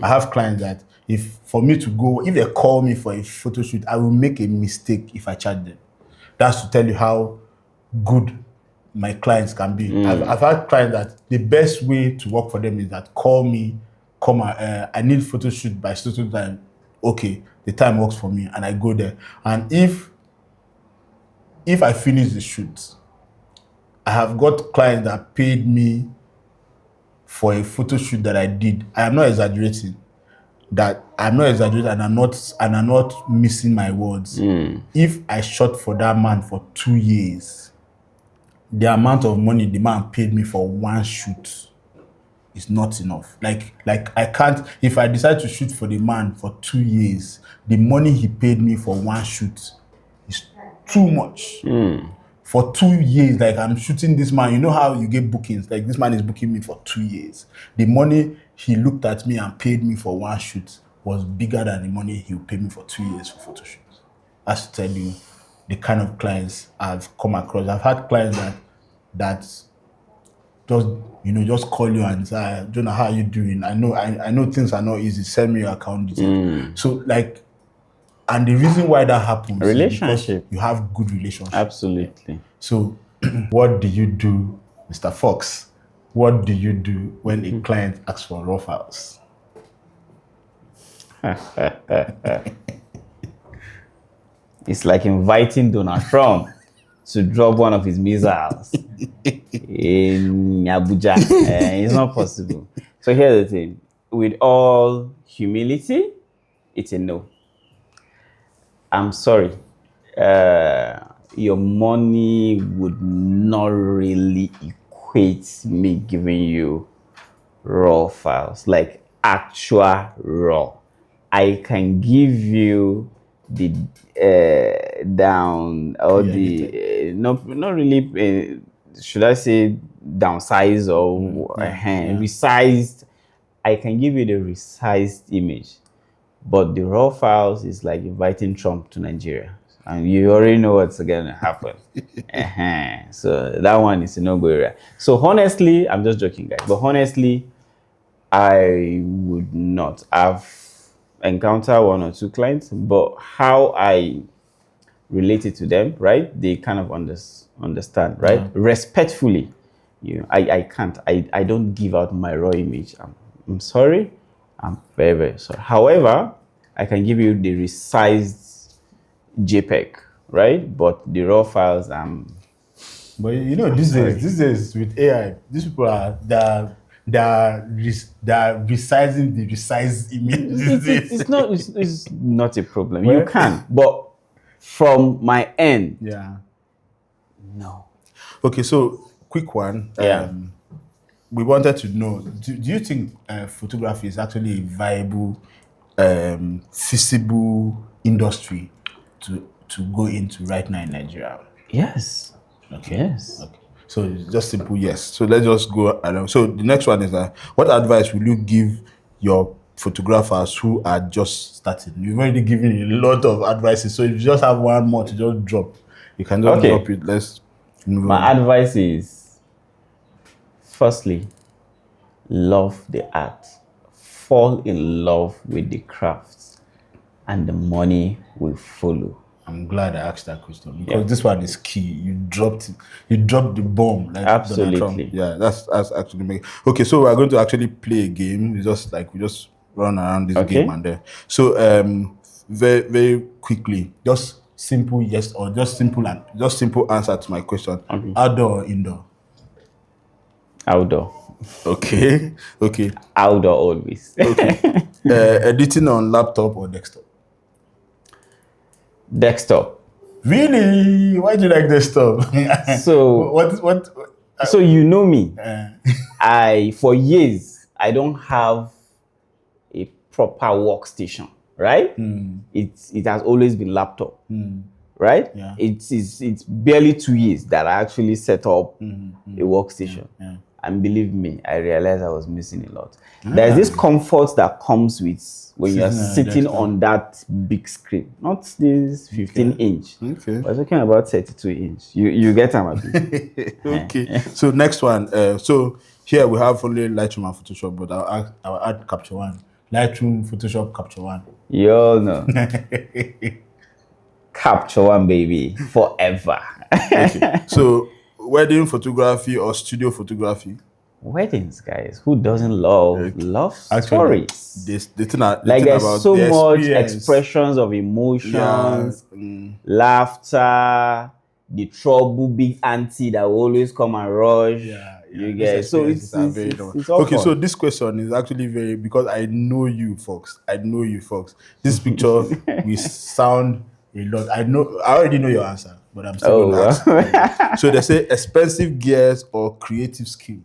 I have clients that if they call me for a photo shoot, I will make a mistake if I charge them. That's to tell you how good my clients can be. I've had clients that the best way to work for them is that call me, I need photo shoot by certain time. Okay, the time works for me, and I go there. And if I finish the shoot, I have got clients that paid me for a photo shoot that I did. I am not exaggerating. And I'm not missing my words. If I shot for that man for 2 years, the amount of money the man paid me for one shoot is not enough. Like I can't, if I decide to shoot for the man for 2 years, the money he paid me for one shoot is too much. For 2 years, like I'm shooting this man, you know how you get bookings, like this man is booking me for 2 years. The money he looked at me and paid me for one shoot was bigger than the money he would pay me for 2 years for photo shoots. That's to tell you the kind of clients I've come across. I've had clients that just call you and say, Jonah, how are you doing? I know things are not easy. Send me your account details. So like, and the reason why that happens is because you have good relationships. Absolutely. So what do you do, Mr. Fox? What do you do when a client asks for raw files? It's like inviting Donald Trump to drop one of his missiles in Abuja. It's not possible. So here's the thing. With all humility, it's a no. I'm sorry. Your money would not really equate me giving you raw files, like actual raw. I can give you the down or not really. Should I say downsized or resized? I can give you the resized image, but the raw files is like inviting Trump to Nigeria, and you already know what's gonna happen. So that one is a no-go area. So honestly, I'm just joking, guys. But honestly, I would not. I've encountered one or two clients, but how I related to them, right? They kind of understand, right? Respectfully, I can't. I don't give out my raw image. I'm sorry. I'm very, very sorry. However, I can give you the resized JPEG, right? But the raw files, But these days with AI, these people are resizing the resized image. It's not a problem. You can, but from my end, no. Okay, so quick one. We wanted to know: do you think photography is actually a viable, feasible industry to go into right now in Nigeria? Yes. Okay. Yes. Okay. So it's just simple yes. So let's just go along. So the next one is what advice will you give your photographers who are just starting? You've already given a lot of advices. So if you just have one more to just drop, you can just drop it. Let's move on. My advice is, firstly, love the art. Fall in love with the crafts, and the money will follow. I'm glad I asked that question because this one is key. You dropped it. You dropped the bomb. Like absolutely. Yeah, that's actually making. Okay, so we're going to actually play a game. We just run around this game and there. So very very quickly, just simple yes or just simple answer to my question. Outdoor or indoor? Outdoor. Okay. Outdoor always. Okay. Editing on laptop or desktop? Desktop. Really? Why do you like desktop? So what? So you know me. For years I don't have a proper workstation, right? It has always been laptop, right? Yeah. It's barely 2 years that I actually set up a workstation. And believe me, I realized I was missing a lot. There's this comfort that comes with when you're sitting on that big screen, not this 15-inch. Okay. We're talking about 32-inch. You get them. Okay. So next one. So here we have only Lightroom and Photoshop, but I'll add Capture One. Lightroom, Photoshop, Capture One. You all know. Capture One, baby, forever. Okay. So wedding photography or studio photography? Weddings, guys. Who doesn't love stories? Like there's so much expressions of emotions, laughter, the trouble big auntie that will always come and rush. You These guys. So experiences are very normal. it's all Okay, fun. so this question is actually very, because I know you folks. I know you folks. This picture we sound a lot. I already know your answer, but I'm still Oh, gonna ask. So they say expensive gears or creative skills.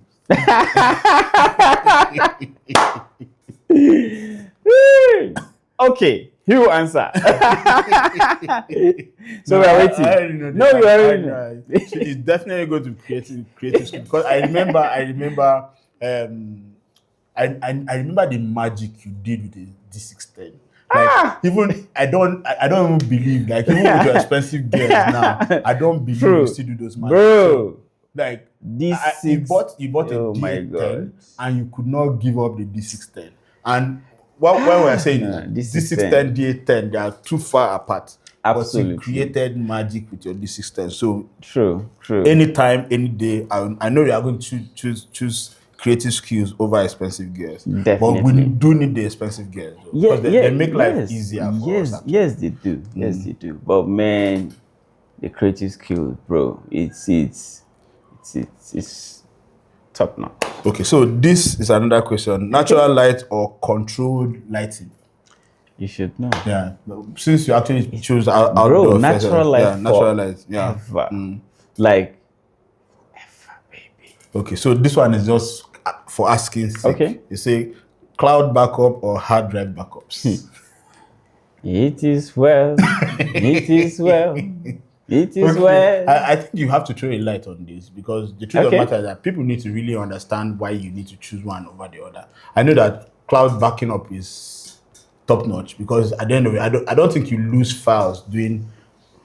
Okay, he will answer. So we are waiting. I already know No, the you answer. already I know. So it's definitely going to creative skills, because I remember I remember the magic you did with the D610. Like, even I don't even believe, like, even with your expensive gears now, I don't believe you True. still do those magic. Bro. So, like, This you six. bought a Oh my D810 God. and you could not give up the D610. And what we're saying No, is D610. D610, D810, they are too far apart. Absolutely. But you created magic with your D610. So True. anytime, any day, I know you are going to choose creative skills over expensive gears. But we Definitely. do need the expensive gears, though, Yeah, because they make life easier for us. Actually. Yes, they do. Yes, they do. But man, the creative skill, bro, it's top notch. Okay, so this is another question: natural light or controlled lighting? You should know. Yeah, since you actually choose outdoor. Bro, natural light. Yeah, natural light. Yeah. Ever. Like ever, baby. Okay, so this one is just for asking sake. Okay. You say cloud backup or hard drive backups? It is well. It is well. It is Okay. well. I think you have to throw a light on this, because the truth of the matter is that people need to really understand why you need to choose one over the other. I know that cloud backing up is top notch, because at the end of it, I don't think you lose files doing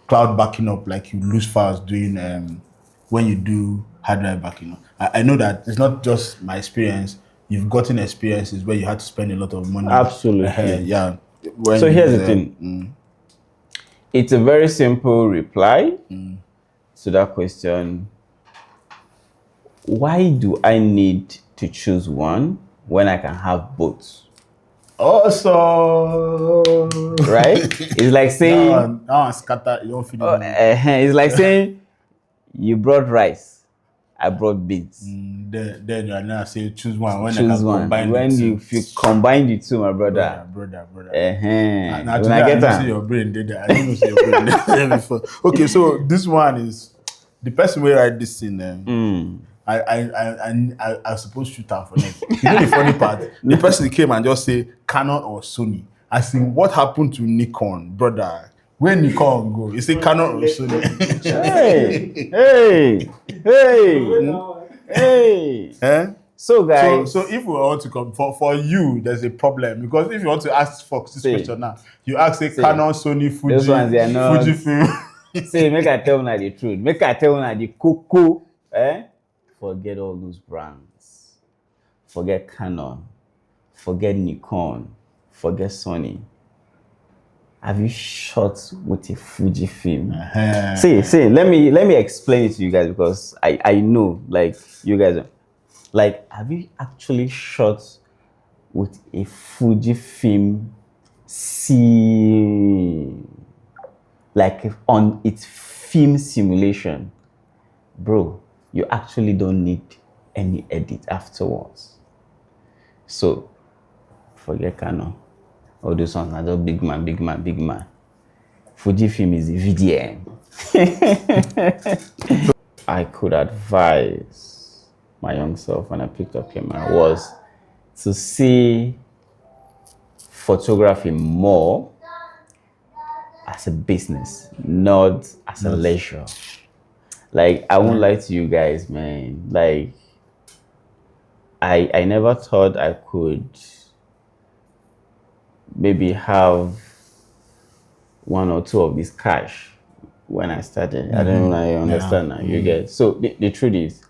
cloud backing up like you lose files doing when you do hard drive backing up. I know that it's not just my experience. You've gotten experiences where you had to spend a lot of money. Absolutely. Yeah. So here's the thing. It's a very simple reply to that question. Why do I need to choose one when I can have both? Awesome. Right? It's like saying scatter. You don't feel it's like saying you brought rice, I brought beans. Then you are now saying choose one when Choose I can one. combine When the two. you combine the two, my brother. Brother. Now When I get that, your brain did that. I didn't know say your brain did that before. Okay, so this one is the person will write this in. I supposed to shoot out for them. You know the funny part? The person came and just say Canon or Sony. I say, what happened to Nikon, brother? Where Nikon go? You say Canon or Sony? Hey. Eh? So guys, so if we want to come for you, there's a problem, because if you want to ask Fox this question now, you ask Canon, Sony, Fuji, those ones, they are not. Fujifilm. Say, make I tell you the truth. Make I tell you the cuckoo. Forget all those brands. Forget Canon. Forget Nikon. Forget Sony. Have you shot with a Fujifilm? See, let me explain it to you guys, because I know, like, you guys are, like, have you actually shot with a Fujifilm like on its film simulation? Bro, you actually don't need any edit afterwards. So forget Canon. All those ones are just big man. Fujifilm is a VDM. I could advise my young self when I picked up camera was to see photography more as a business, not as a leisure. Like, I won't lie to you guys, man. Like, I never thought I could maybe have one or two of this cash when I started. I don't know if I understand now. You get. So the truth is,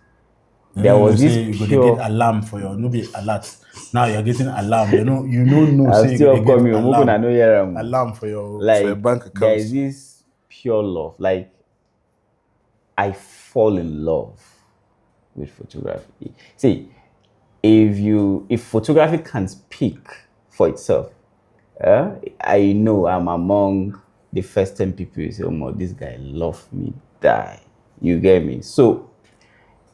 there was this you pure. get alarm for your no be alert. Now you're getting alarm. You know. I'll still call me. Alarm for your bank account. There is this pure love. Like, I fall in love with photography. See, if photography can speak for itself, I know I'm among the first 10 people who say, "Oh, this guy love me, die." You get me? So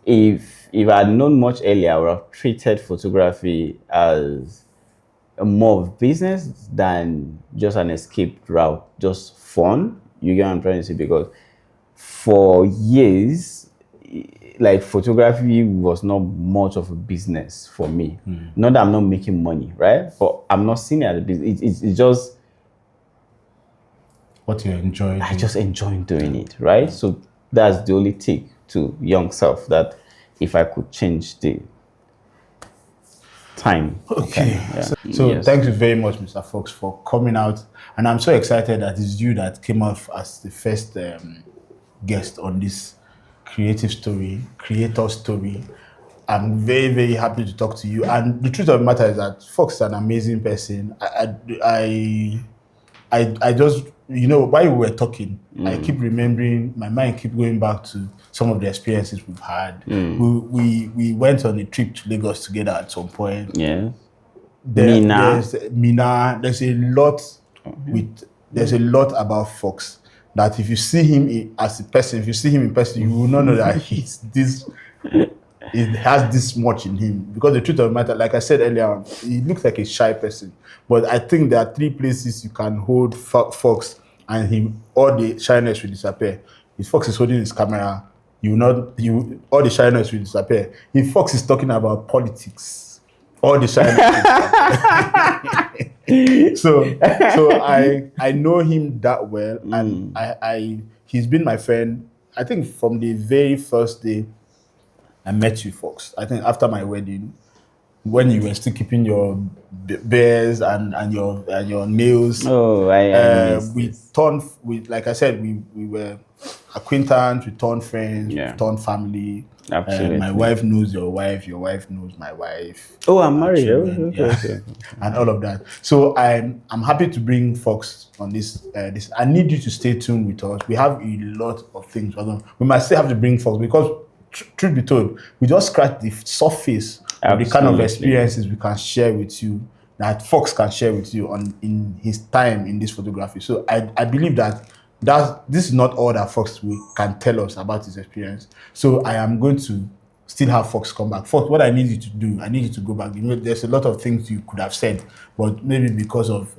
if I had known much earlier, I would have treated photography as a more of business than just an escape route, just fun. You get what I'm trying to say? Because for years, like photography was not much of a business for me. Not that I'm not making money, right? But I'm not seeing it as a business. It's just What you enjoy I doing. just enjoy doing it, right? So that's the only tick to young self that if I could change the time. Okay. Yeah. So Yes. thank you very much, Mr. Fox, for coming out. And I'm so excited that it's you that came off as the first guest on this creator story. I'm very, very happy to talk to you. And the truth of the matter is that Fox is an amazing person. I just, while we were talking, I keep remembering, my mind keep going back to some of the experiences we've had. We went on a trip to Lagos together at some point. Yeah. There's Mina. There's a lot about Fox that if you see him as a person, if you see him in person, you will not know that it has this much in him. Because the truth of the matter, like I said earlier, he looks like a shy person. But I think there are 3 places you can hold Fox and him, all the shyness will disappear. If Fox is holding his camera, all the shyness will disappear. If Fox is talking about politics, all the shyness will disappear. So I know him that well, and he's been my friend, I think, from the very first day I met you, Fox. I think after my wedding, when you were still keeping your bears and your nails. Oh, I missed We this. like I said, we were acquaintance, we turned friends, Yeah. we turned family. Absolutely. My wife knows your wife knows my wife. Oh, I'm our married. children, Okay, okay. and all of that. So I'm happy to bring Fox on this. I need you to stay tuned with us. We have a lot of things. We might still have to bring Fox because, truth be told, we just scratched the surface of the kind of Absolutely. experiences we can share with you, that Fox can share with you in his time in this photography. So I believe that this is not all that Fox can tell us about his experience. So I am going to still have Fox come back. Fox, what I need you to do, I need you to go back. There's a lot of things you could have said, but maybe because of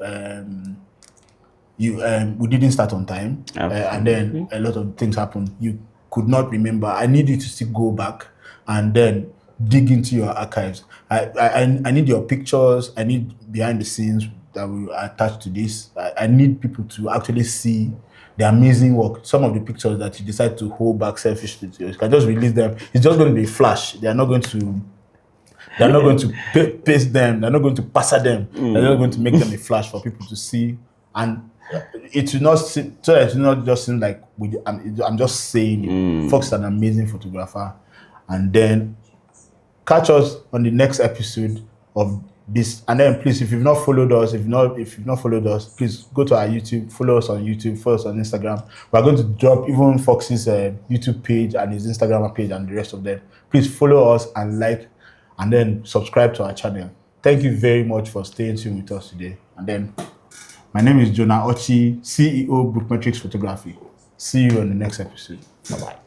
we didn't start on time, and then a lot of things happened. You could not remember. I need you to still go back and then dig into your archives. I need your pictures. I need behind the scenes that will attach to this. I need people to actually see the amazing work. Some of the pictures that you decide to hold back selfishly, you can just release them. It's just going to be a flash. They're not going to paste them. They're not going to pass them. They're not going to make them a flash for people to see. And it will not seem, so that it will not just seem like I'm just saying it. Fox is an amazing photographer. And then catch us on the next episode of this. And then please, if you've not followed us, please go to our YouTube, follow us on YouTube, follow us on Instagram. We're going to drop even Fox's YouTube page and his Instagram page and the rest of them. Please follow us and like, and then subscribe to our channel. Thank you very much for staying tuned with us today. And then my name is Jonah Ochi, CEO Brookmetrics Photography. See you on the next episode. Bye-bye.